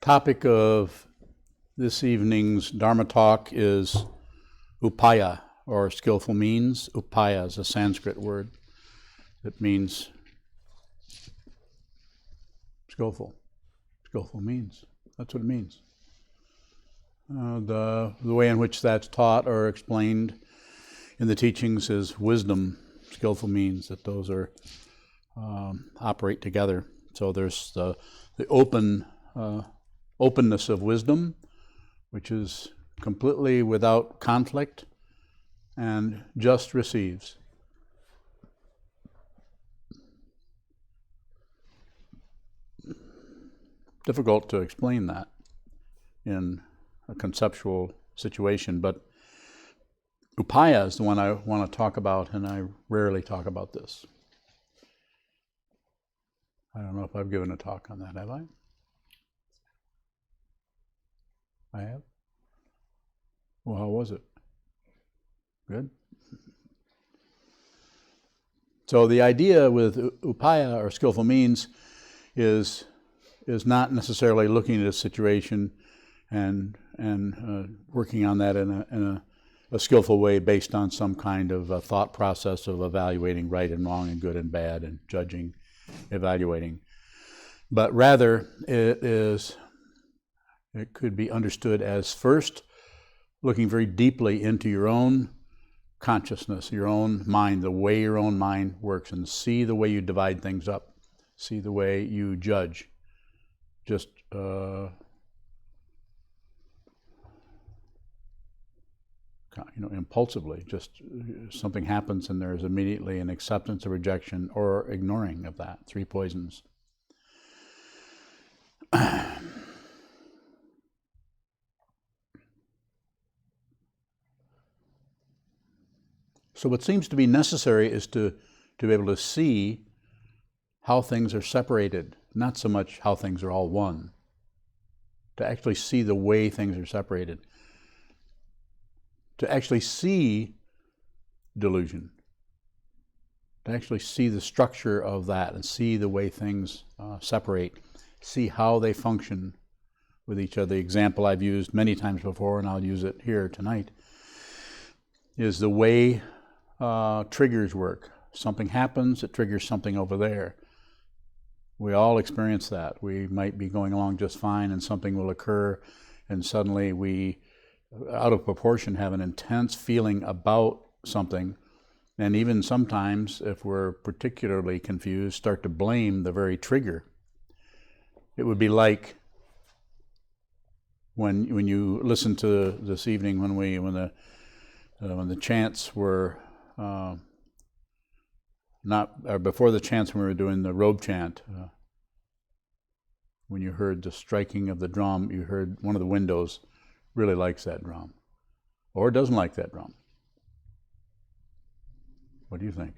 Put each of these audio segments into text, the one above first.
Topic of this evening's Dharma talk is Upaya, or skillful means. Upaya is a Sanskrit word that means skillful. Skillful means. That's what it means. The way in which that's taught or explained in the teachings is wisdom. Skillful means that those are operate together. So there's the openness of wisdom, which is completely without conflict and just receives. Difficult to explain that in a conceptual situation, but Upaya is the one I want to talk about, and I rarely talk about this. I don't know if I've given a talk on that, have I? I have? Well, how was it? Good? So the idea with Upaya, or skillful means, is not necessarily looking at a situation and working on that in a skillful way based on some kind of thought process of evaluating right and wrong and good and bad and judging, evaluating. But rather, it could be understood as first looking very deeply into your own consciousness, your own mind, the way your own mind works, and see the way you divide things up, see the way you judge, just impulsively. Just something happens and there's immediately an acceptance or rejection or ignoring of that. Three poisons. So what seems to be necessary is to be able to see how things are separated, not so much how things are all one. To actually see the way things are separated. To actually see delusion. To actually see the structure of that and see the way things separate. See how they function with each other. The example I've used many times before, and I'll use it here tonight, is the way triggers work. Something happens, it triggers something over there. We all experience that. We might be going along just fine and something will occur and suddenly we, out of proportion, have an intense feeling about something, and even sometimes, if we're particularly confused, start to blame the very trigger. It would be like when you listen to this evening when the chants were before the chants when we were doing the robe chant. When you heard the striking of the drum, you heard one of the windows really likes that drum, or doesn't like that drum. What do you think?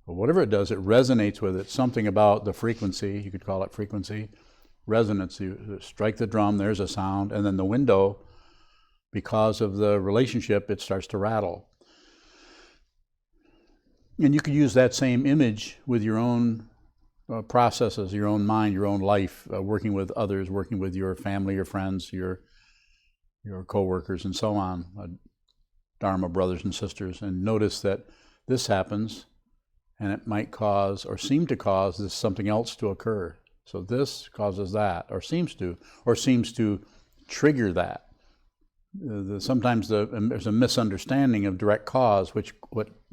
Well, whatever it does, it resonates with it. Something about the frequency, you could call it frequency, resonance. You strike the drum, there's a sound, and then the window, because of the relationship, it starts to rattle. And you could use that same image with your own processes, your own mind, your own life, working with others, working with your family, your friends, your co-workers, and so on, Dharma brothers and sisters, and notice that this happens, and it might cause, or seem to cause, this something else to occur. So this causes that, or seems to trigger that. Sometimes there's a misunderstanding of direct cause, which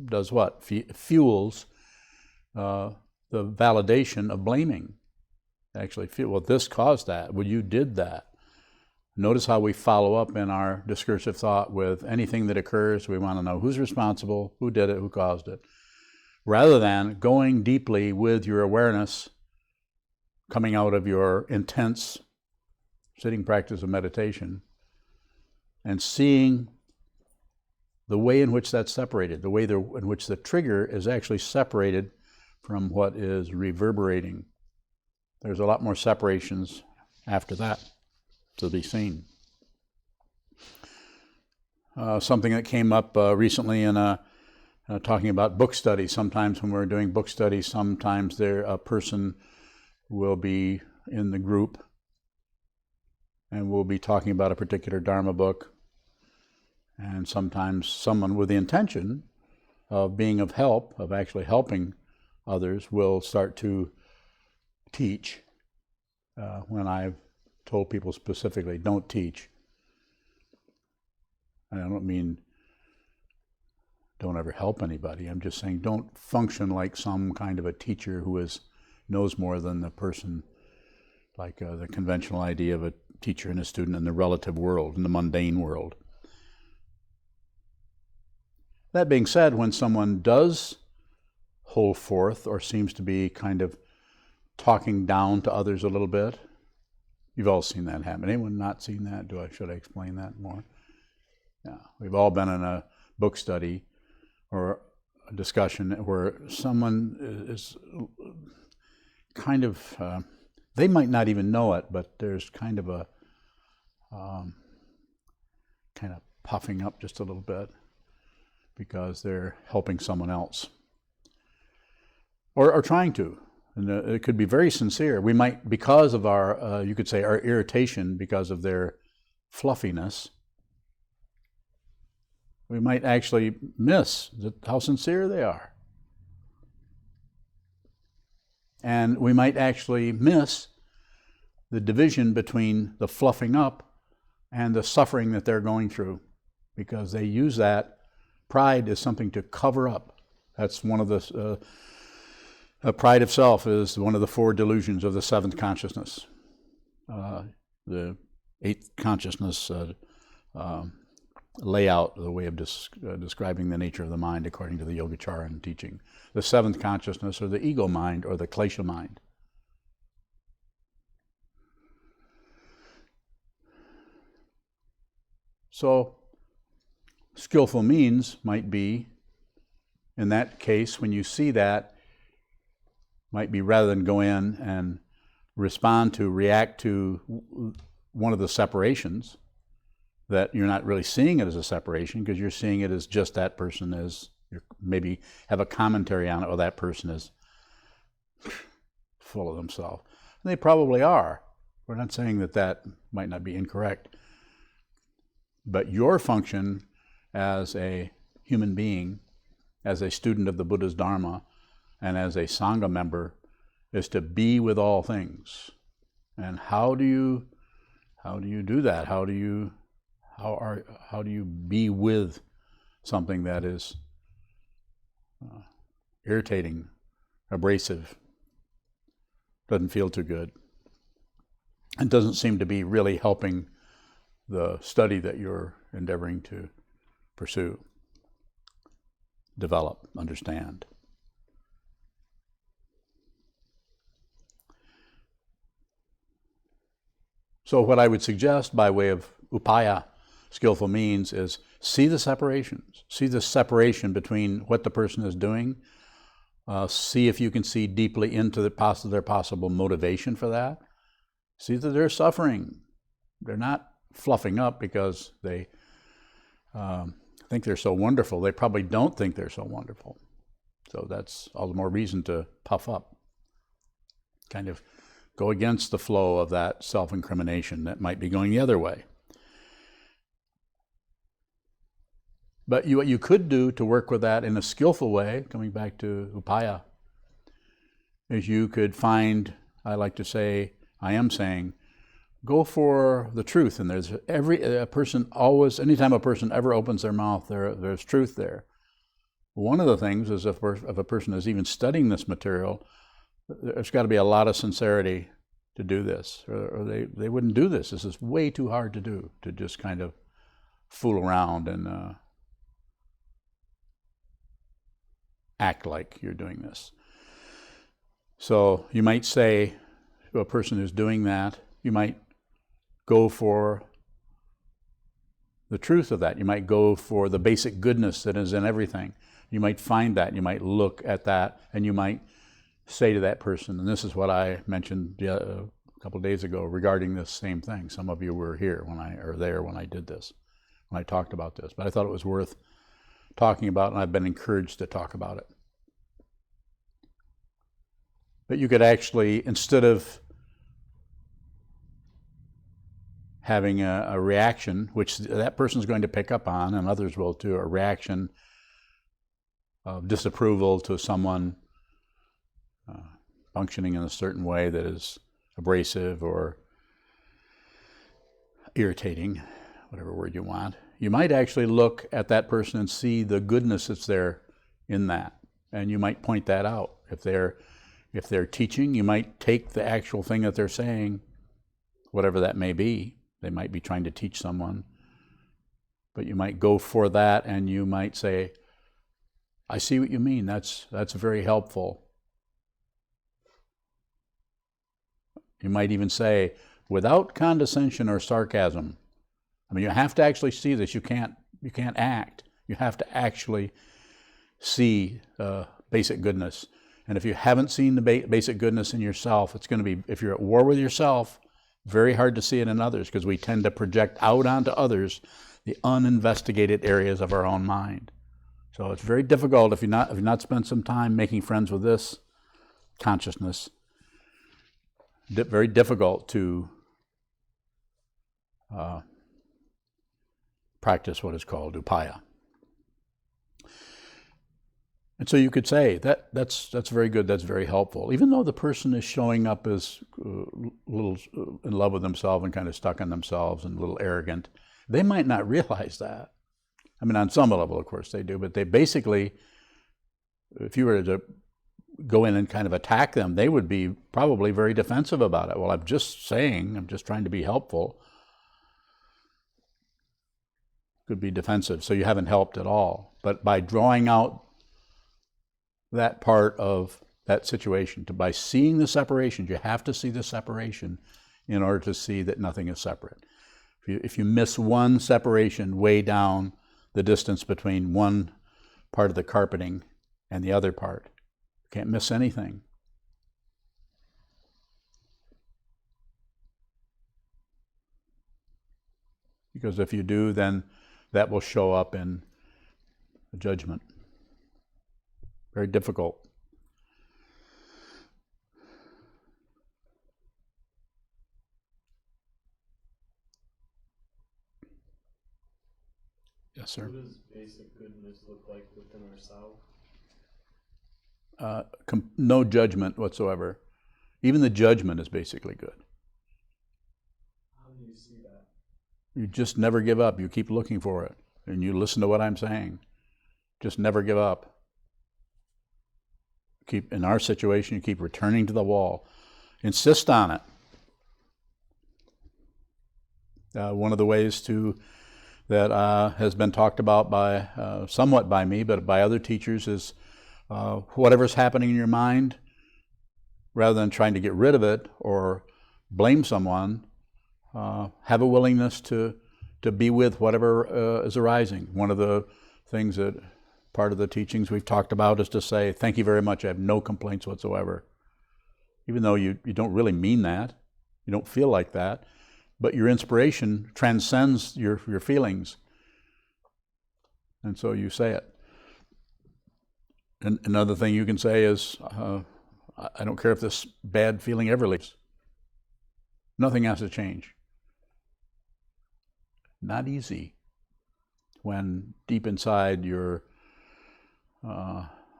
does what? Fuels the validation of blaming. Actually, well, this caused that. Well, you did that. Notice how we follow up in our discursive thought with anything that occurs. We want to know who's responsible, who did it, who caused it, rather than going deeply with your awareness, coming out of your intense sitting practice of meditation, and seeing the way in which that's separated, the way in which the trigger is actually separated from what is reverberating. There's a lot more separations after that to be seen. Something that came up recently in talking about book studies. Sometimes when we're doing book studies, sometimes a person will be in the group and we'll be talking about a particular Dharma book, and sometimes someone with the intention of being of help, of actually helping others, will start to teach. When I've told people specifically, don't teach, I don't mean don't ever help anybody. I'm just saying don't function like some kind of a teacher who knows more than the person, like the conventional idea of a teacher and a student in the relative world, in the mundane world. That being said, when someone does hold forth or seems to be kind of talking down to others a little bit, you've all seen that happen. Anyone not seen that? Should I explain that more? Yeah, we've all been in a book study or a discussion where someone is kind of, they might not even know it, but there's kind of a kind of puffing up just a little bit because they're helping someone else or trying to. And it could be very sincere. We might, because of our, you could say, our irritation because of their fluffiness, we might actually miss how sincere they are. And we might actually miss the division between the fluffing up and the suffering that they're going through, because they use that pride as something to cover up. That's one of the, pride of self is one of the 4 delusions of the 7th consciousness. The 8th consciousness layout, the way of describing the nature of the mind according to the Yogacaran teaching. The 7th consciousness, or the ego mind, or the klesha mind. So, skillful means might be, in that case, when you see that, might be rather than go in and react to one of the separations, that you're not really seeing it as a separation because you're seeing it as just that person is, maybe have a commentary on it, or that person is full of themselves. And they probably are. We're not saying that that might not be incorrect. But your function as a human being, as a student of the Buddha's Dharma, and as a Sangha member, is to be with all things. And how do you do that? How do you be with something that is irritating, abrasive, doesn't feel too good, and doesn't seem to be really helping the study that you're endeavoring to pursue, develop, understand? So what I would suggest by way of upaya, skillful means, is see the separations. See the separation between what the person is doing. See if you can see deeply into their possible motivation for that. See that they're suffering. They're not fluffing up because they think they're so wonderful. They probably don't think they're so wonderful. So that's all the more reason to puff up. Kind of go against the flow of that self-incrimination that might be going the other way. But what you could do to work with that in a skillful way, coming back to upaya, is you could find, I like to say, I am saying, go for the truth. And there's a person always, anytime a person ever opens their mouth, there's truth there. One of the things is if a person is even studying this material, there's got to be a lot of sincerity to do this, or they wouldn't do this. This is way too hard to do, to just kind of fool around and act like you're doing this. So you might say to a person who's doing that, you might go for the truth of that. You might go for the basic goodness that is in everything. You might find that. You might look at that, and you might say to that person, and this is what I mentioned a couple of days ago regarding this same thing. Some of you were here when I did this, when I talked about this, but I thought it was worth talking about, and I've been encouraged to talk about it. But you could actually, instead of having a reaction, which that person's going to pick up on, and others will too, a reaction of disapproval to someone functioning in a certain way that is abrasive or irritating, whatever word you want, you might actually look at that person and see the goodness that's there in that. And you might point that out. If they're teaching, you might take the actual thing that they're saying, whatever that may be. They might be trying to teach someone. But you might go for that and you might say, I see what you mean. That's very helpful. You might even say, without condescension or sarcasm. I mean, you have to actually see this. You can't act. You have to actually see basic goodness. And if you haven't seen the basic goodness in yourself, it's going to be, if you're at war with yourself, very hard to see it in others, because we tend to project out onto others the uninvestigated areas of our own mind. So it's very difficult if you've not spent some time making friends with this consciousness. Very difficult to practice what is called Upaya. And so you could say that's very good, that's very helpful. Even though the person is showing up as a little in love with themselves and kind of stuck on themselves and a little arrogant, they might not realize that. I mean, on some level, of course, they do, but they basically, if you were to go in and kind of attack them, they would be probably very defensive about it. Well, I'm just trying to be helpful. Could be defensive, so you haven't helped at all. But by drawing out that part of that situation, by seeing the separations, you have to see the separation in order to see that nothing is separate. If you miss one separation way down the distance between one part of the carpeting and the other part, you can't miss anything. Because if you do, then that will show up in a judgment. Very difficult. Yes, sir. What does basic goodness look like within ourselves? No judgment whatsoever. Even the judgment is basically good. How do you see that? You just never give up. You keep looking for it. And you listen to what I'm saying. Just never give up. In our situation, you keep returning to the wall. Insist on it. One of the ways that has been talked about by somewhat by me, but by other teachers, is whatever's happening in your mind, rather than trying to get rid of it or blame someone, have a willingness to be with whatever is arising. One of the things that part of the teachings we've talked about is to say, thank you very much, I have no complaints whatsoever. Even though you don't really mean that, you don't feel like that, but your inspiration transcends your feelings. And so you say it. And another thing you can say is, I don't care if this bad feeling ever leaves. Nothing has to change. Not easy when deep inside you're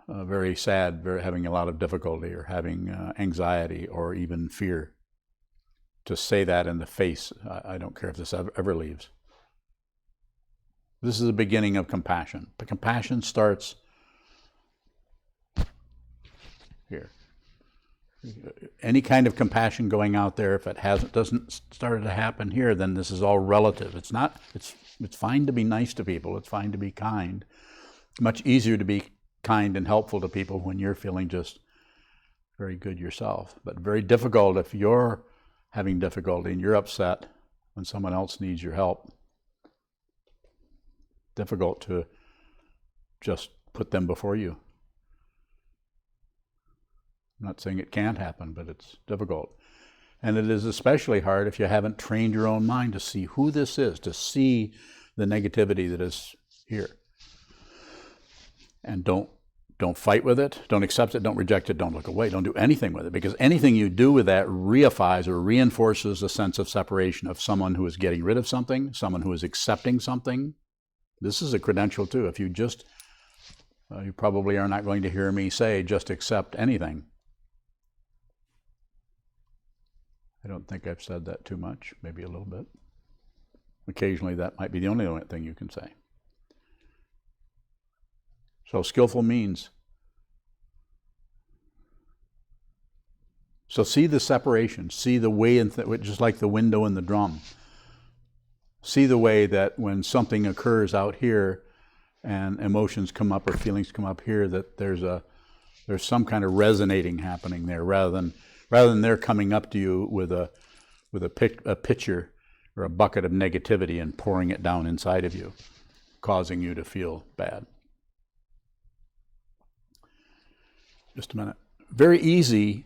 very sad, having a lot of difficulty, or having anxiety or even fear. To say that in the face, I don't care if this ever leaves. This is the beginning of compassion. But compassion starts here. Any kind of compassion going out there, if it doesn't start to happen here, then this is all relative. It's fine to be nice to people. It's fine to be kind. Much easier to be kind and helpful to people when you're feeling just very good yourself. But very difficult if you're having difficulty and you're upset when someone else needs your help. Difficult to just put them before you. I'm not saying it can't happen, but it's difficult. And it is especially hard if you haven't trained your own mind to see who this is, to see the negativity that is here. And don't Don't fight with it. Don't accept it. Don't reject it. Don't look away. Don't do anything with it, because anything you do with that reifies or reinforces a sense of separation of someone who is getting rid of something, someone who is accepting something. This is a credential too. If you just, you probably are not going to hear me say just accept anything. I don't think I've said that too much, maybe a little bit. Occasionally that might be the only thing you can say. So skillful means, so see the separation, see the way, just like the window in the drum. See the way that when something occurs out here and emotions come up or feelings come up here, that there's some kind of resonating happening there, rather than they're coming up to you with a pitcher or a bucket of negativity and pouring it down inside of you, causing you to feel bad. Just a minute. Very easy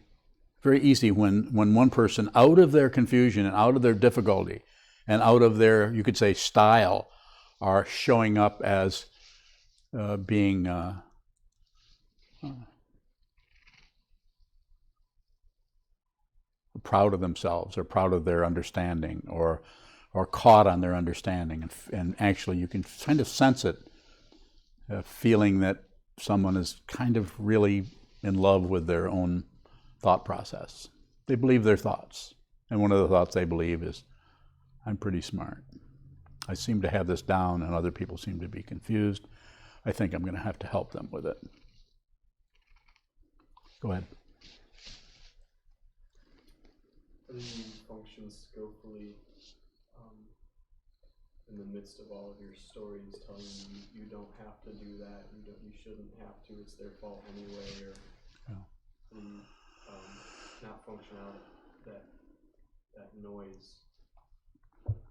when one person, out of their confusion and out of their difficulty and out of their, you could say, style, are showing up as being proud of themselves or proud of their understanding or caught on their understanding. And actually you can kind of sense it, feeling that someone is kind of really in love with their own thought process. They believe their thoughts. And one of the thoughts they believe is, I'm pretty smart. I seem to have this down and other people seem to be confused. I think I'm going to have to help them with it. Go ahead. How do you function skillfully in the midst of all of your stories telling you don't have to do that, you shouldn't have to, it's their fault anyway, or not function out that noise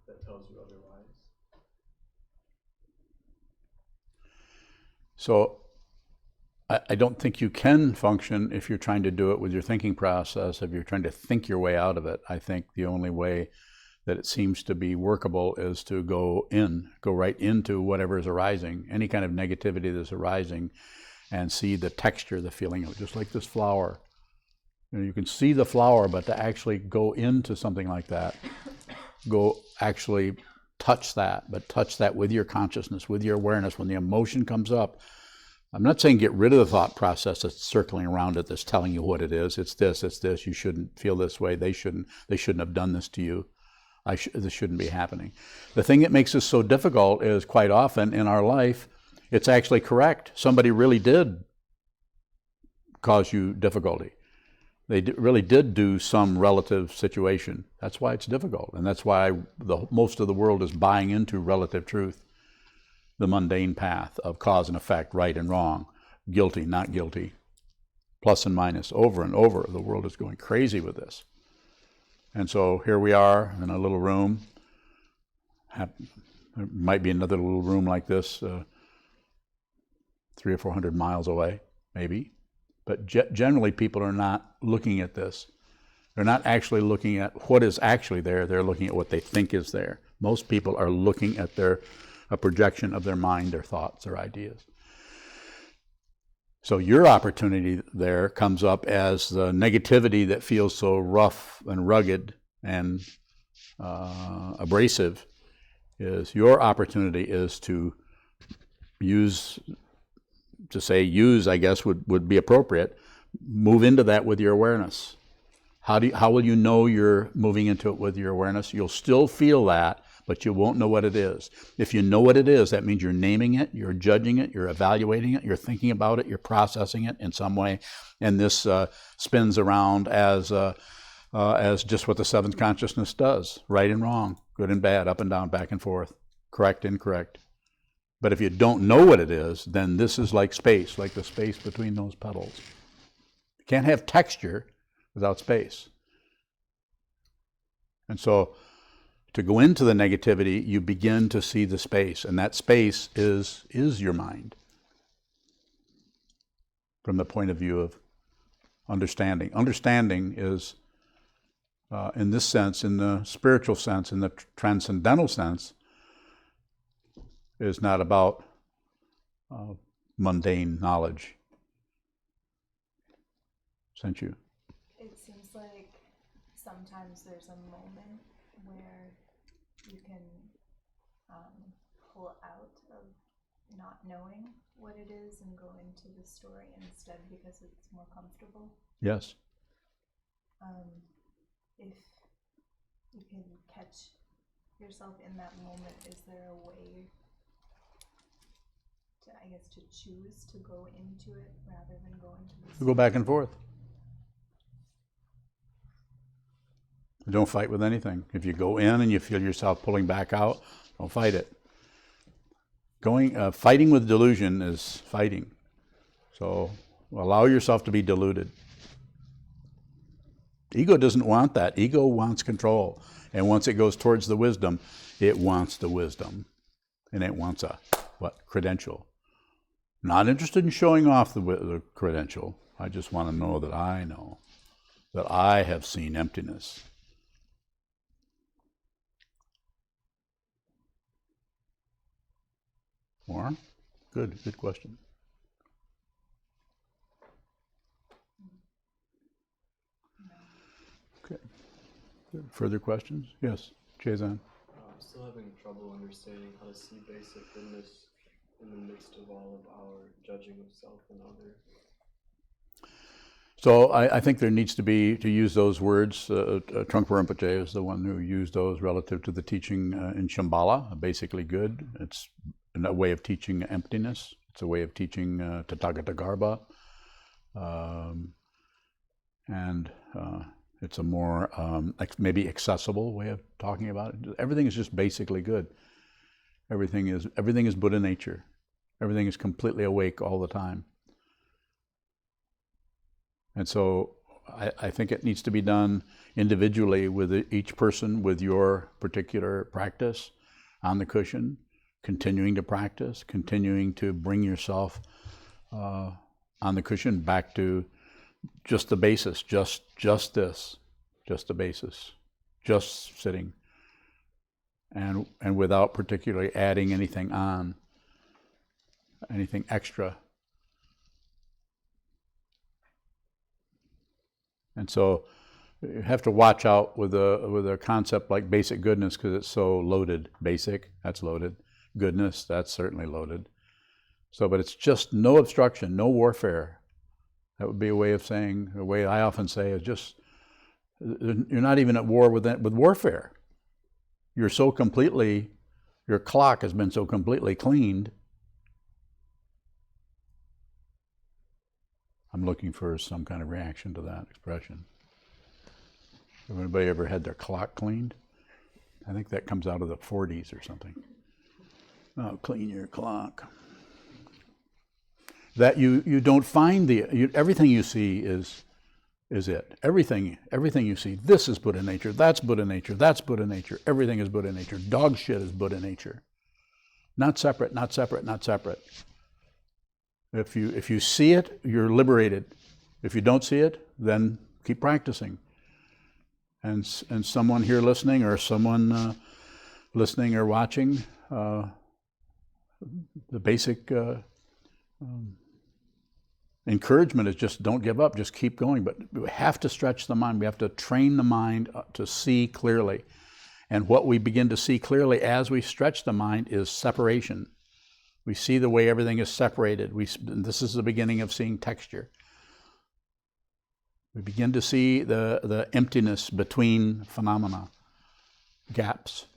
that tells you otherwise? So I don't think you can function if you're trying to do it with your thinking process, if you're trying to think your way out of it. I think the only way that it seems to be workable is to go right into whatever is arising, any kind of negativity that's arising, and see the texture, the feeling of it, just like this flower. You can see the flower, but to actually go into something like that, go actually touch that, but touch that with your consciousness, with your awareness. When the emotion comes up, I'm not saying get rid of the thought process that's circling around it, that's telling you what it is. It's this, you shouldn't feel this way, they shouldn't have done this to you. This shouldn't be happening. The thing that makes this so difficult is quite often in our life, it's actually correct. Somebody really did cause you difficulty. They really did do some relative situation. That's why it's difficult. And that's why most of the world is buying into relative truth, the mundane path of cause and effect, right and wrong, guilty, not guilty, plus and minus, over and over. The world is going crazy with this. And so here we are in a little room. There might be another little room like this 300 or 400 miles away, maybe. But generally people are not looking at this. They're not actually looking at what is actually there. They're looking at what they think is there. Most people are looking at a projection of their mind, their thoughts, their ideas. So your opportunity there comes up as the negativity that feels so rough and rugged and abrasive. Is your opportunity is to use, I guess would be appropriate. Move into that with your awareness. How will you know you're moving into it with your awareness? You'll still feel that, but you won't know what it is. If you know what it is, that means you're naming it, you're judging it, you're evaluating it, you're thinking about it, you're processing it in some way, and this spins around as just what the seventh consciousness does: right and wrong, good and bad, up and down, back and forth, correct, incorrect. But if you don't know what it is, then this is like space, like the space between those petals. You can't have texture without space. And so to go into the negativity, you begin to see the space, and that space is your mind from the point of view of understanding. Understanding is, in this sense, in the spiritual sense, in the transcendental sense, is not about mundane knowledge. sent you. It seems like sometimes there's a moment where you can pull out of not knowing what it is and go into the story instead because it's more comfortable. Yes. If you can catch yourself in that moment, is there a way to, I guess, to choose to go into it rather than go into the story? Go back and forth. Don't fight with anything. If you go in and you feel yourself pulling back out, don't fight it. Fighting with delusion is fighting. So allow yourself to be deluded. Ego doesn't want that. Ego wants control. And once it goes towards the wisdom, it wants the wisdom. And it wants a, credential. Not interested in showing off the credential. I just want to know that I have seen emptiness. More? Good question. Okay. Good. Further questions? Yes, Chazan. I'm still having trouble understanding how to see basic goodness in the midst of all of our judging of self and other. So I think there needs to be, to use those words, Trungpa Rinpoche is the one who used those relative to the teaching in Shambhala, basically good. It's a way of teaching emptiness. It's a way of teaching Tathagata Garbha. And it's a more maybe accessible way of talking about it. Everything is just basically good. Everything is Buddha nature. Everything is completely awake all the time. And so I think it needs to be done individually with each person with your particular practice on the cushion, continuing to practice, continuing to bring yourself on the cushion back to just the basis, just the basis, just sitting, and without particularly adding anything on, anything extra. And so you have to watch out with a concept like basic goodness because it's so loaded. Basic, that's loaded. Goodness, that's certainly loaded. So, but it's just no obstruction, no warfare. That would be a way of saying, a way I often say is just, you're not even at war with warfare. You're so completely, your clock has been so completely cleaned. I'm looking for some kind of reaction to that expression. Have anybody ever had their clock cleaned? I think that comes out of the 40s or something. Oh, clean your clock. That you don't find everything you see is it. Everything you see, this is Buddha nature, that's Buddha nature, that's Buddha nature, everything is Buddha nature. Dog shit is Buddha nature. Not separate, not separate, not separate. If you see it, you're liberated. If you don't see it, then keep practicing. And someone here listening, or someone listening or watching, the basic encouragement is just don't give up, just keep going. But we have to stretch the mind. We have to train the mind to see clearly. And what we begin to see clearly as we stretch the mind is separation. We see the way everything is separated. This is the beginning of seeing texture. We begin to see the emptiness between phenomena, gaps.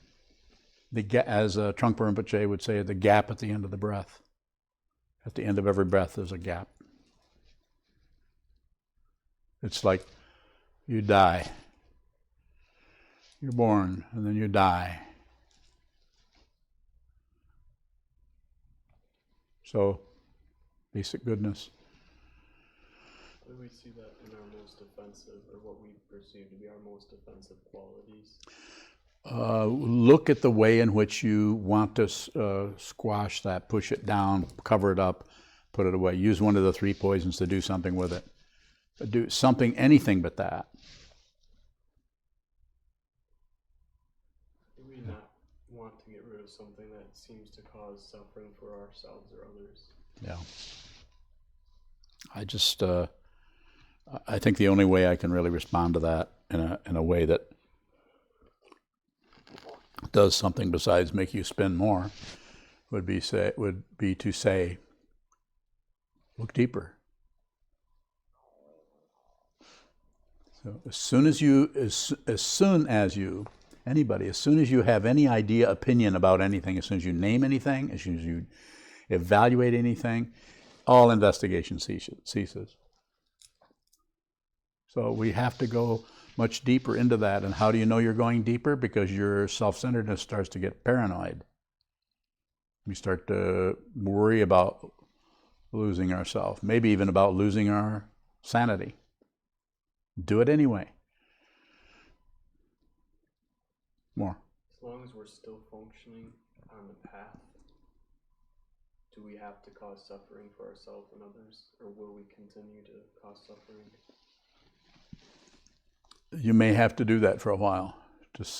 As Trungpa Rinpoche would say, the gap at the end of the breath. At the end of every breath, there's a gap. It's like you die. You're born, and then you die. So, basic goodness. How do we see that in our most offensive, or what we perceive to be our most offensive qualities? Look at the way in which you want to squash that, push it down, cover it up, put it away. Use one of the 3 poisons to do something with it. Do something, anything but that. Do we not want to get rid of something that seems to cause suffering for ourselves or others? Yeah. I just, I think the only way I can really respond to that in a way that does something besides make you spin more would be to say, look deeper. So as soon as you have any idea, opinion about anything, as soon as you name anything, as soon as you evaluate anything, all investigation ceases. So we have to go much deeper into that. And how do you know you're going deeper? Because your self-centeredness starts to get paranoid. We start to worry about losing ourselves, maybe even about losing our sanity. Do it anyway. More. As long as we're still functioning on the path, do we have to cause suffering for ourselves and others, or will we continue to cause suffering? You may have to do that for a while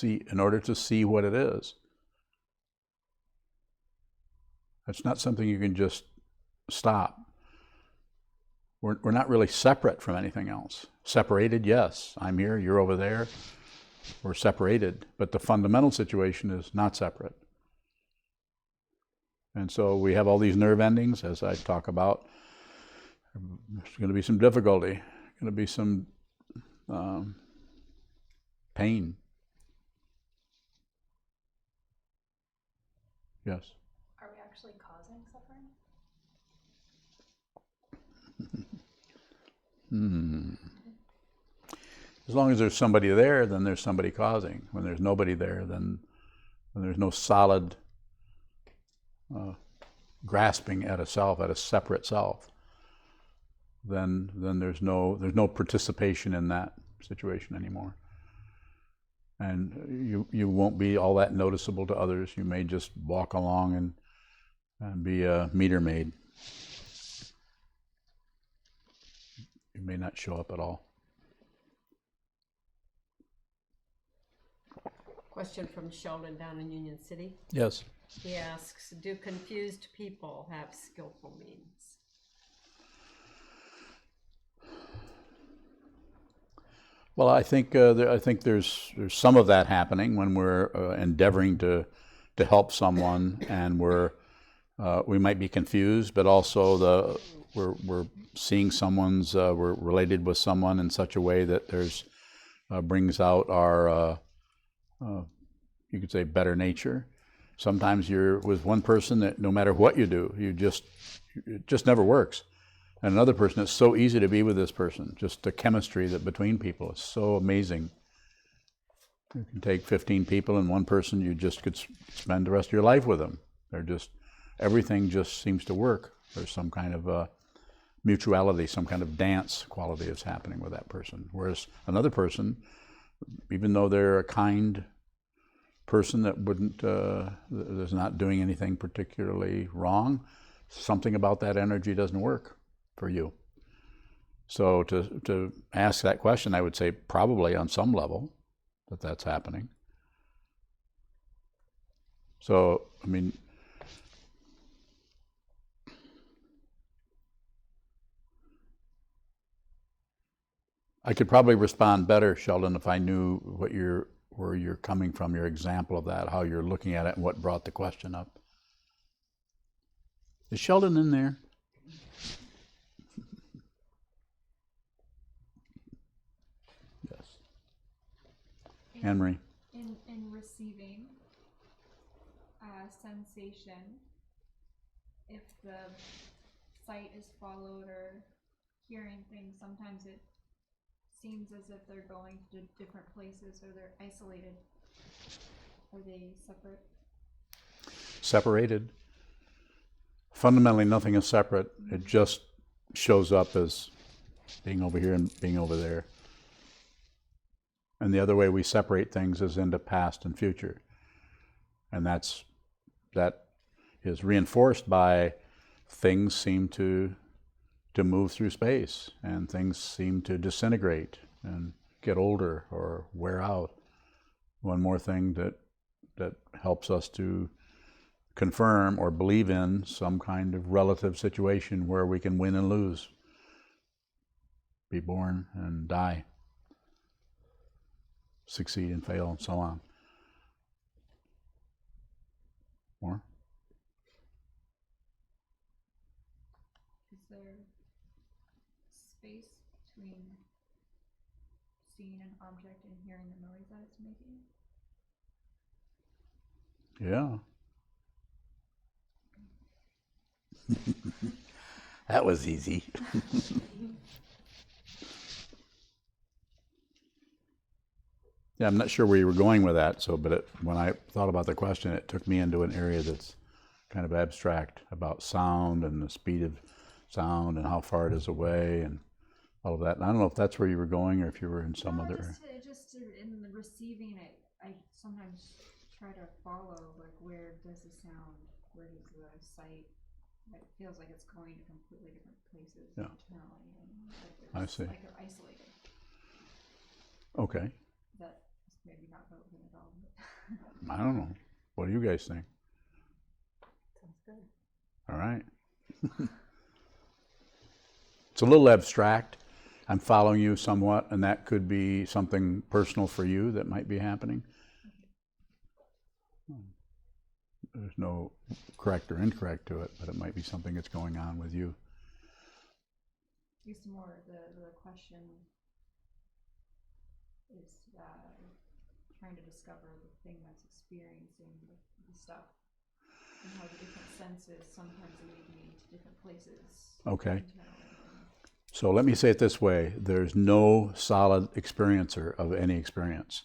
in order to see what it is. That's not something you can just stop. We're not really separate from anything else. Separated, yes. I'm here, you're over there. We're separated, but the fundamental situation is not separate. And so we have all these nerve endings, as I talk about. There's going to be some difficulty, going to be some pain. Yes. Are we actually causing suffering? As long as there's somebody there, then there's somebody causing. When there's nobody there, then when there's no solid grasping at a self, at a separate self, then there's no participation in that situation anymore. And you won't be all that noticeable to others. You may just walk along and be a meter maid. You may not show up at all. Question from Sheldon down in Union City. Yes. He asks, do confused people have skillful means? Well, I think there's some of that happening when we're endeavoring to help someone, and we might be confused, but also we're seeing we're related with someone in such a way that brings out our you could say better nature. Sometimes you're with one person that no matter what you do, it just never works. And another person, it's so easy to be with this person. Just the chemistry that between people is so amazing. You can take 15 people and one person, you just could spend the rest of your life with them. Everything just seems to work. There's some kind of mutuality, some kind of dance quality is happening with that person. Whereas another person, even though they're a kind person that that's not doing anything particularly wrong, something about that energy doesn't work for you. So to ask that question, I would say probably on some level that's happening. So, I mean, I could probably respond better, Sheldon, if I knew where you're coming from, your example of that, how you're looking at it, and what brought the question up. Is Sheldon in there? Yes. Anne-Marie. In receiving sensation, if the sight is followed or hearing things, sometimes it seems as if they're going to different places or they're isolated. Are they separate? Separated. Fundamentally, nothing is separate. It just shows up as being over here and being over there. And the other way we separate things is into past and future. And that is reinforced by things seem to move through space, and things seem to disintegrate and get older or wear out. One more thing that helps us to confirm or believe in some kind of relative situation where we can win and lose. be born and die, succeed and fail, and so on. More? Is there space between seeing an object and hearing the noise that it's making? Yeah. That was easy. Yeah, I'm not sure where you were going with that. But when I thought about the question, it took me into an area that's kind of abstract about sound and the speed of sound and how far it is away and all of that. And I don't know if that's where you were going or if you were in some other. Just in the receiving it, I sometimes try to follow, like, where does the sound, where does the sight? It feels like it's going to completely different places internally, and like I see. like they're isolated. Okay. That's maybe not relevant at all. I don't know. What do you guys think? Sounds good. All right. It's a little abstract. I'm following you somewhat, and that could be something personal for you that might be happening. There's no correct or incorrect to it, but it might be something that's going on with you. I guess more the question is trying to discover the thing that's experiencing the stuff, and how the different senses sometimes lead me to different places. Okay. Internally. So let me say it this way. There's no solid experiencer of any experience.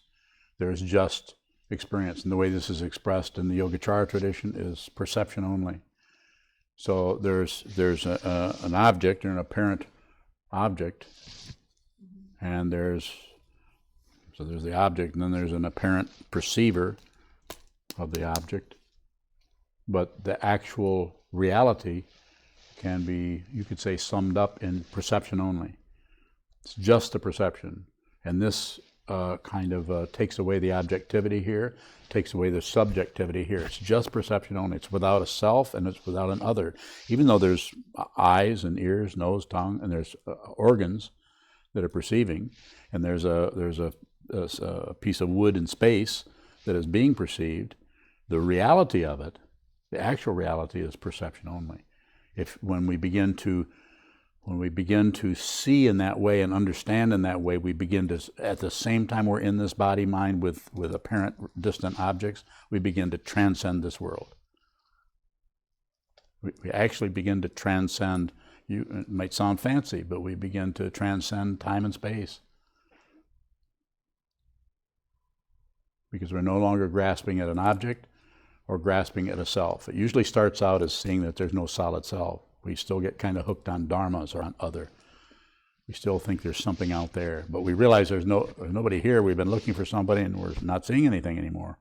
There's just experience. And the way this is expressed in the Yogacara tradition is perception only. So there's an object or an apparent object, and there's the object, and then there's an apparent perceiver of the object. But the actual reality can be, you could say, summed up in perception only. It's just the perception. And this kind of takes away the objectivity here, takes away the subjectivity here. It's just perception only. It's without a self and it's without an other. Even though there's eyes and ears, nose, tongue, and there's organs that are perceiving, and there's a piece of wood in space that is being perceived, the reality of it, the actual reality, is perception only. When we begin to see in that way and understand in that way, we begin to, at the same time we're in this body mind with apparent distant objects, we begin to transcend this world. We actually begin to transcend. It might sound fancy, but we begin to transcend time and space, because we're no longer grasping at an object or grasping at a self. It usually starts out as seeing that there's no solid self. We still get kind of hooked on dharmas or on other. We still think there's something out there, but we realize there's nobody here. We've been looking for somebody and we're not seeing anything anymore.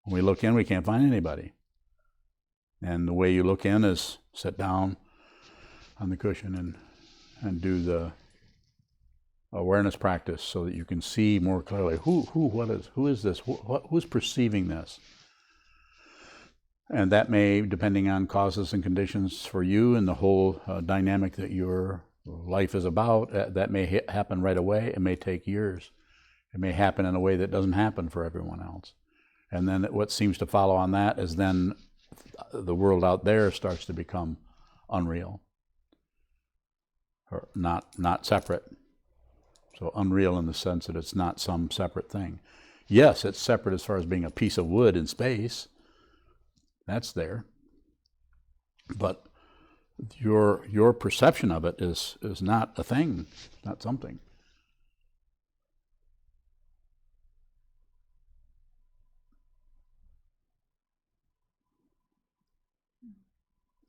When we look in, we can't find anybody. And the way you look in is sit down on the cushion and do the awareness practice so that you can see more clearly who is this? Who's perceiving this? And that may, depending on causes and conditions for you and the whole dynamic that your life is about, that may happen right away. It may take years. It may happen in a way that doesn't happen for everyone else. And then what seems to follow on that is then the world out there starts to become unreal, or not separate. So unreal in the sense that it's not some separate thing. Yes, it's separate as far as being a piece of wood in space. That's there. But your perception of it is not a thing, not something.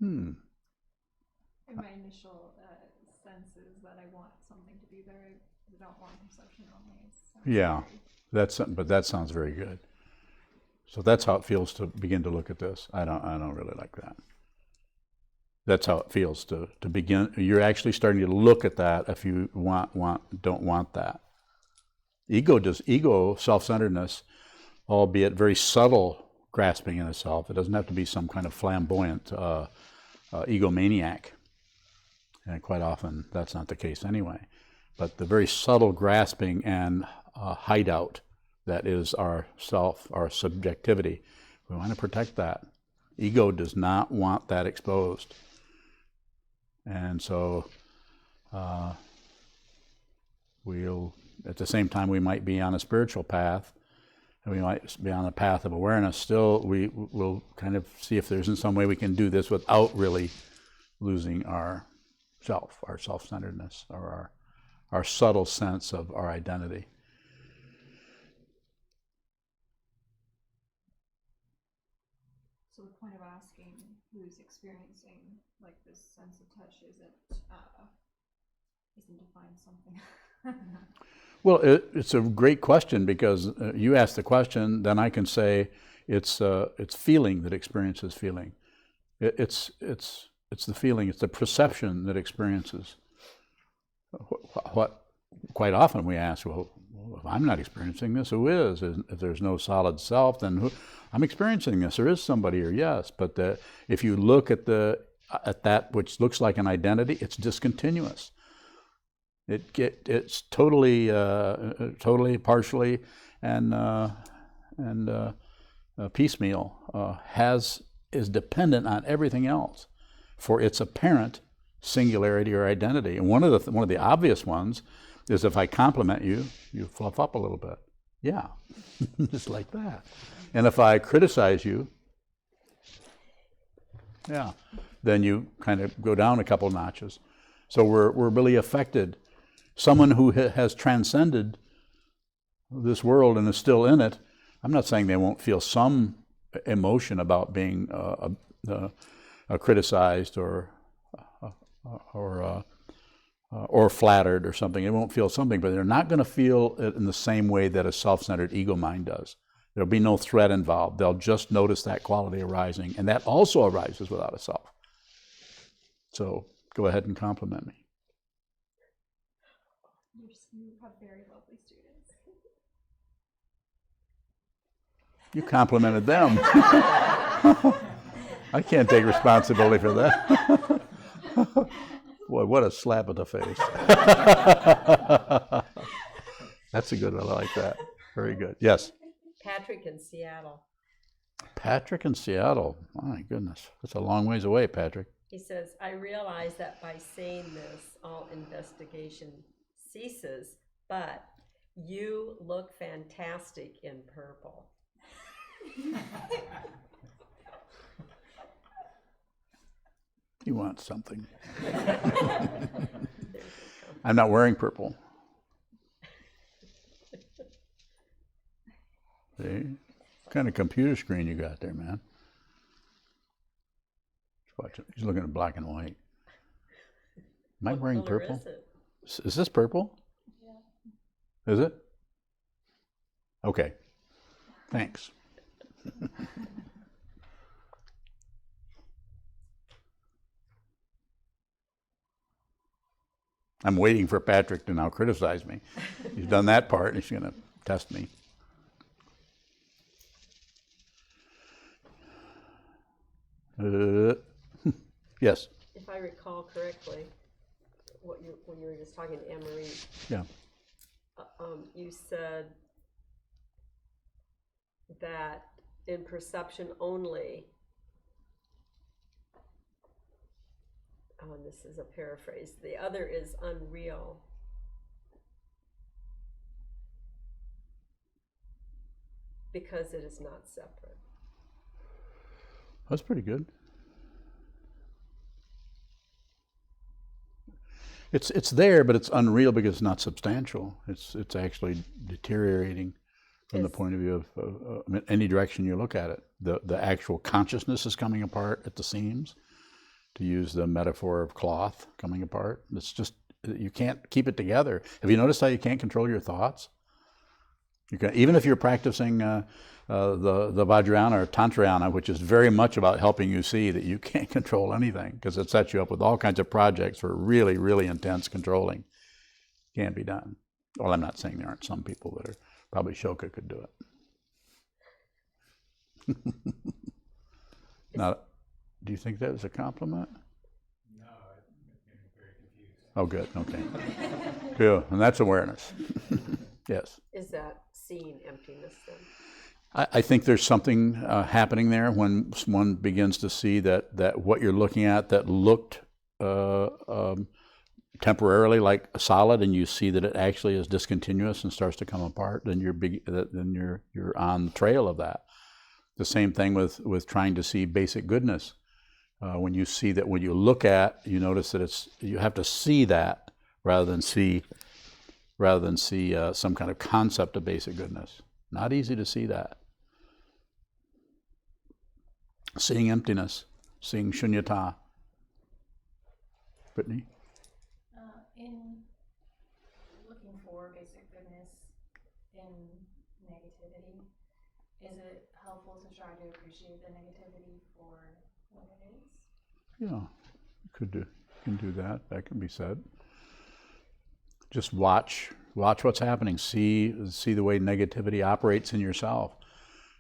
In my initial sense is that I want something to be there. I don't want perception only. Yeah, but that sounds very good. So that's how it feels to begin to look at this. I don't really like that. That's how it feels to begin. You're actually starting to look at that if you don't want that. Ego, self-centeredness, albeit very subtle grasping in itself. It doesn't have to be some kind of flamboyant egomaniac. And quite often that's not the case anyway. But the very subtle grasping and hideout that is our self, our subjectivity, we want to protect that. Ego does not want that exposed. And so we'll, at the same time, we might be on a spiritual path, and we might be on a path of awareness. Still, we will kind of see if there's in some way we can do this without really losing our self, our self-centeredness, or our subtle sense of our identity. So the point of asking who's experiencing like this sense of touch isn't to find something. Well, it's a great question, because you ask the question, then I can say it's feeling that experiences feeling. It's the feeling, it's the perception that experiences. What quite often we ask, well, if I'm not experiencing this, who is? If there's no solid self, then who? I'm experiencing this. There is somebody, or yes, but if you look at that which looks like an identity, it's discontinuous. It's totally, partially, and piecemeal. Is dependent on everything else for its apparent singularity or identity. And one of the obvious ones is if I compliment you, you fluff up a little bit. Yeah, just like that. And if I criticize you, yeah, then you kind of go down a couple notches. So we're really affected. Someone who has transcended this world and is still in it, I'm not saying they won't feel some emotion about being criticized or flattered or something. They won't feel something, but they're not going to feel it in the same way that a self-centered ego mind does. There'll be no threat involved. They'll just notice that quality arising, and that also arises without a self. So go ahead and compliment me. You have very lovely students. You complimented them. I can't take responsibility for that. Boy, what a slap in the face. That's a good one. I like that. Very good. Yes? Patrick in Seattle. Patrick in Seattle. My goodness. That's a long ways away, Patrick. He says, I realize that by saying this, all investigation ceases, but you look fantastic in purple. He wants something. I'm not wearing purple. See? What kind of computer screen you got there, man? He's looking at black and white. Am I wearing purple? Is this purple? Yeah. Is it? Okay. Thanks. I'm waiting for Patrick to now criticize me. He's done that part, and he's going to test me. Yes. If I recall correctly, when you were just talking to Anne-Marie, Yeah. You said that in perception only, and this is a paraphrase, the other is unreal. Because it is not separate. That's pretty good. It's there, but it's unreal because it's not substantial. It's actually deteriorating from the point of view of any direction you look at it. The actual consciousness is coming apart at the seams, to use the metaphor of cloth coming apart. It's just, you can't keep it together. Have you noticed how you can't control your thoughts? You can, even if you're practicing the Vajrayana or Tantrayana, which is very much about helping you see that you can't control anything, because it sets you up with all kinds of projects for really, really intense controlling. Can't be done. Well, I'm not saying there aren't some people that are, probably Shoka could do it. Now, do you think that was a compliment? No, I'm getting very confused. Oh, good, okay. Yeah, and that's awareness. Yes. Is that seeing emptiness then? I think there's something happening there when one begins to see that what you're looking at that looked temporarily like solid, and you see that it actually is discontinuous and starts to come apart. Then you're on the trail of that. The same thing with trying to see basic goodness. When you see that, when you look at, you notice that you have to see that rather than see some kind of concept of basic goodness. Not easy to see that. Seeing emptiness, seeing shunyata. Brittany? In looking for basic goodness in negativity, is it helpful to try to appreciate the negativity for what it is? Yeah, you can do that. That can be said. Just watch what's happening. See the way negativity operates in yourself.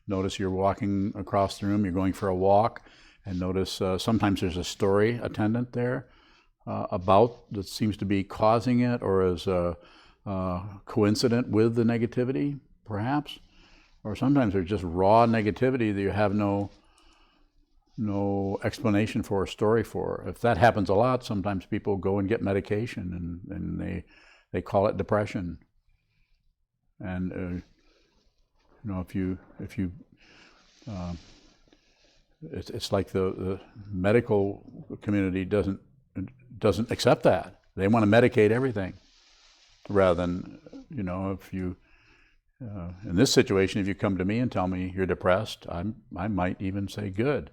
Notice you're walking across the room, you're going for a walk, and notice sometimes there's a story attendant there about that seems to be causing it, or is coincident with the negativity, perhaps. Or sometimes there's just raw negativity that you have no explanation for or story for. If that happens a lot, sometimes people go and get medication, and they call it depression. And if you it's like the medical community doesn't accept that. They want to medicate everything, rather than if you in this situation, if you come to me and tell me you're depressed, I might even say good.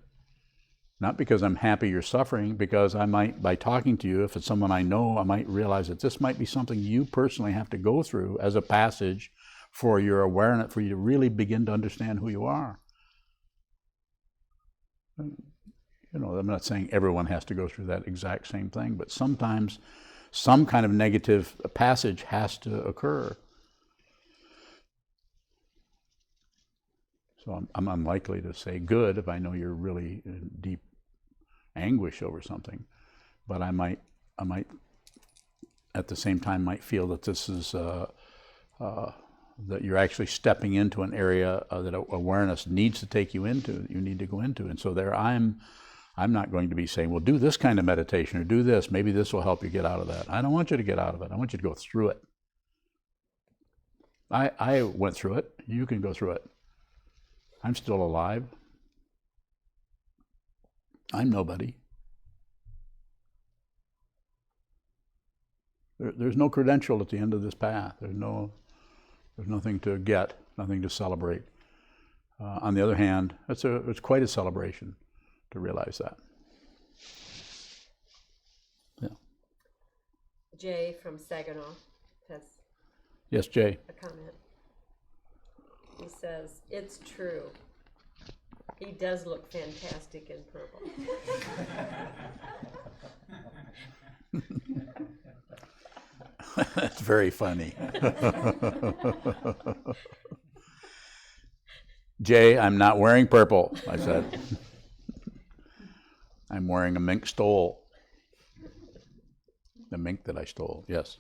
Not because I'm happy you're suffering, because I might, by talking to you, if it's someone I know, I might realize that this might be something you personally have to go through as a passage for your awareness, for you to really begin to understand who you are. I'm not saying everyone has to go through that exact same thing, but sometimes some kind of negative passage has to occur. So I'm unlikely to say good if I know you're really in deep anguish over something, but I might at the same time might feel that this is that you're actually stepping into an area that awareness needs to take you into, that you need to go into. And so there I'm not going to be saying, well, do this kind of meditation or do this, maybe this will help you get out of that. I don't want you to get out of it. I want you to go through it. I went through it. You can go through it. I'm still alive. I'm nobody. There's no credential at the end of this path. There's nothing to get, nothing to celebrate. On the other hand, it's quite a celebration to realize that. Yeah. Jay from Saginaw has Yes, Jay. a comment. He says, it's true. He does look fantastic in purple. That's very funny. Jay, I'm not wearing purple, I said. I'm wearing a mink stole. The mink that I stole, yes.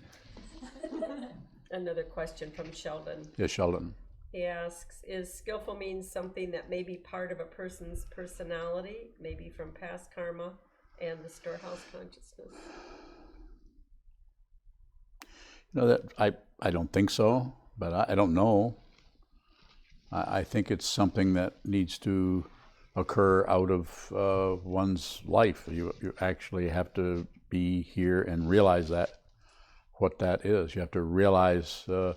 Another question from Sheldon. Yes, Sheldon. He asks, is skillful means something that may be part of a person's personality, maybe from past karma and the storehouse consciousness? That I don't think so, but I don't know. I think it's something that needs to occur out of one's life. You actually have to be here and realize what that is. You have to realize the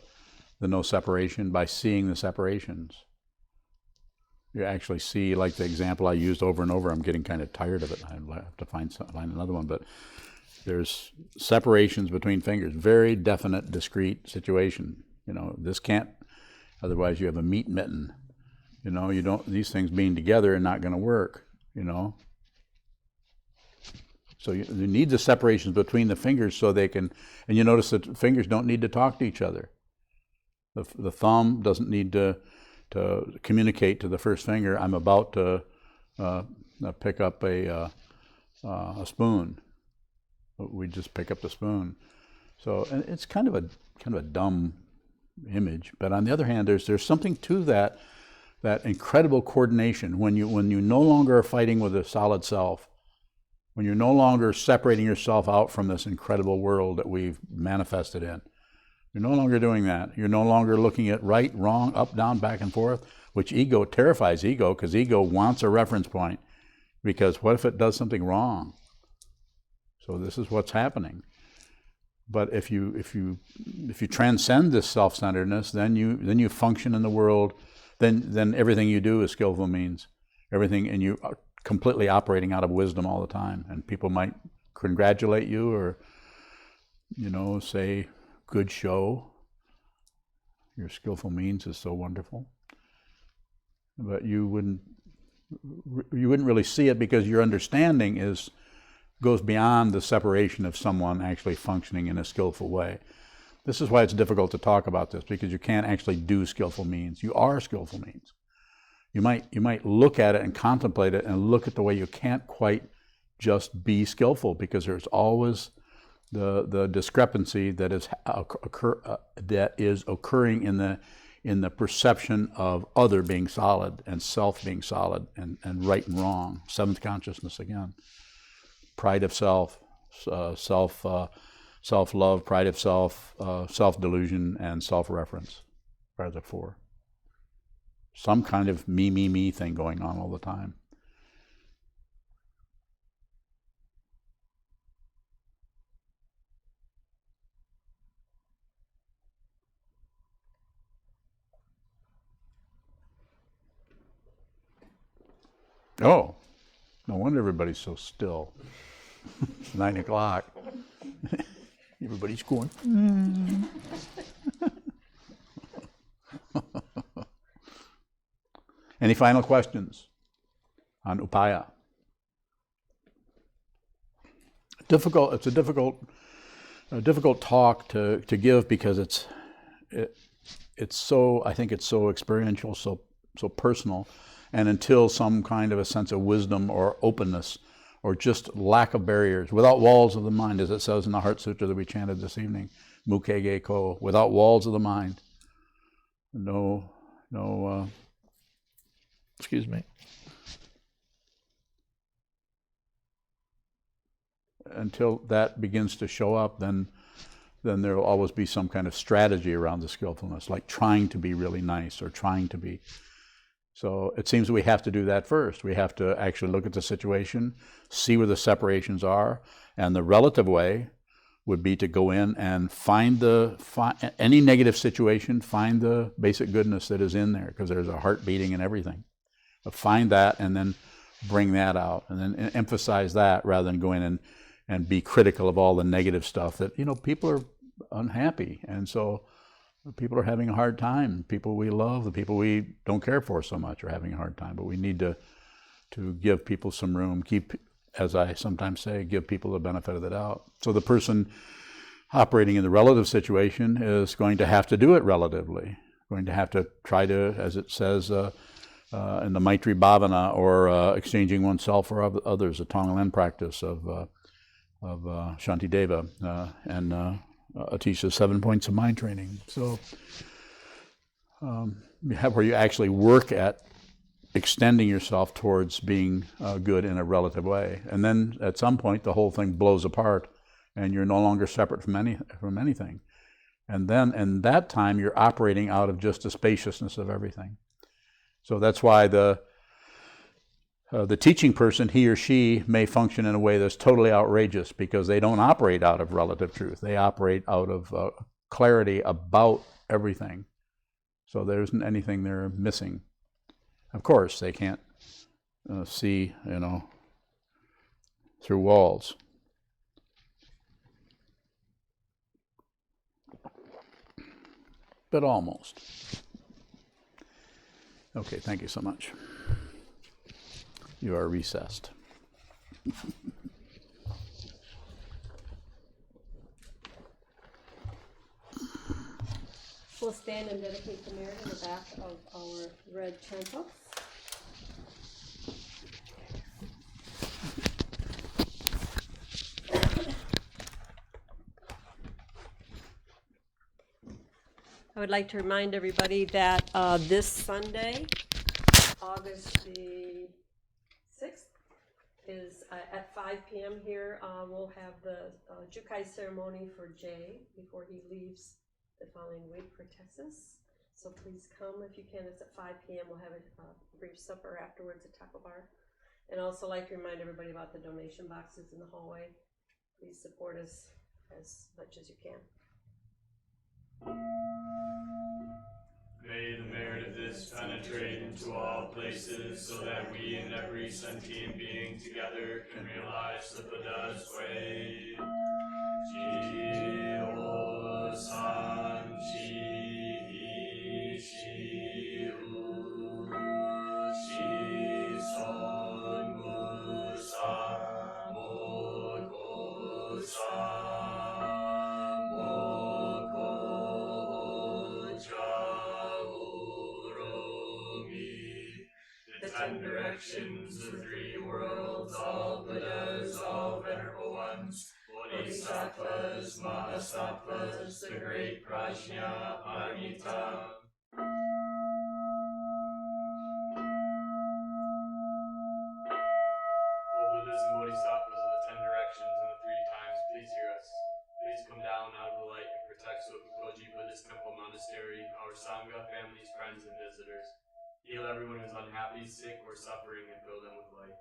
no separation by seeing the separations. You actually see, like the example I used over and over. I'm getting kind of tired of it. I have to find another one, but there's separations between fingers, very definite, discrete situation. This can't, otherwise you have a meat mitten. These things being together are not going to work, So you need the separations between the fingers so they can, and you notice that fingers don't need to talk to each other. The thumb doesn't need to communicate to the first finger, I'm about to pick up a spoon. We just pick up the spoon. So, and it's kind of a dumb image, but on the other hand, there's something to that incredible coordination when you no longer are fighting with a solid self, when you're no longer separating yourself out from this incredible world that we've manifested in. You're no longer doing that. You're no longer looking at right, wrong, up, down, back and forth, which ego terrifies ego, because ego wants a reference point. Because what if it does something wrong? So this is what's happening. But if you transcend this self-centeredness, then you function in the world. Then everything you do is skillful means. Everything, and you are completely operating out of wisdom all the time. And people might congratulate you or, say, good show. Your skillful means is so wonderful. But you wouldn't really see it, because your understanding goes beyond the separation of someone actually functioning in a skillful way. This is why it's difficult to talk about this, because you can't actually do skillful means. You are skillful means. You might look at it and contemplate it and look at the way you can't quite just be skillful, because there's always the discrepancy that is occurring in the perception of other being solid and self being solid and right and wrong. Seventh consciousness again. Pride of self, self-love, pride of self, self-delusion, and self-reference. Are the four. Some kind of me thing going on all the time. Oh, no wonder everybody's so still. It's 9 o'clock. Everybody's going. Any final questions on Upaya? It's a difficult talk to give, because it's so, I think it's so experiential, so personal, and until some kind of a sense of wisdom or openness, or just lack of barriers, without walls of the mind, as it says in the Heart Sutra that we chanted this evening, Mukege Ko, without walls of the mind. No, excuse me. Until that begins to show up, then there will always be some kind of strategy around the skillfulness, like trying to be really nice or trying to be. So it seems we have to do that first. We have to actually look at the situation, see where the separations are, and the relative way would be to go in and find any negative situation, find the basic goodness that is in there, because there's a heart beating and everything. But find that and then bring that out, and then emphasize that rather than go in and be critical of all the negative stuff that, people are unhappy, and so people are having a hard time. People we love, the people we don't care for so much, are having a hard time. But we need to give people some room, keep, as I sometimes say, give people the benefit of the doubt. So the person operating in the relative situation is going to have to do it relatively, going to have to try to, as it says in the Maitri Bhavana, or exchanging oneself for others, the Tonglen practice of Shantideva and Atisha's 7 points of mind training. So you have where you actually work at extending yourself towards being good in a relative way, and then at some point the whole thing blows apart, and you're no longer separate from anything. And then in that time you're operating out of just the spaciousness of everything. So that's why the teaching person, he or she, may function in a way that's totally outrageous, because they don't operate out of relative truth. They operate out of clarity about everything. So there isn't anything they're missing. Of course, they can't see, through walls. But almost. Okay, thank you so much. You are recessed. We'll stand and dedicate the merit in the back of our red chant books. would like to remind everybody that this Sunday, August the 6th, is at 5 p.m. here. We'll have the Jukai ceremony for Jay before he leaves the following week for Texas. So please come if you can. It's at 5 p.m. We'll have a brief supper afterwards at Taco Bar. And also like to remind everybody about the donation boxes in the hallway. Please support us as much as you can. May the merit of this penetrate into all places, so that we and every sentient being together can realize the Buddha's way. Ji-o san chi shi-u shi-son mu-san mo-ko-san mo-ko-ja-uromi. The 10 directions, the 3 worlds, all Buddhas, all venerable ones, Bodhisattvas, Mahasattvas, the great Prajna Paramita. O Buddhas and Bodhisattvas of the 10 directions and the 3 times, please hear us. Please come down out of the light and protect Sokukoji Buddhist Temple Monastery, our Sangha, families, friends, and visitors. Heal everyone who is unhappy, sick, or suffering, and fill them with light.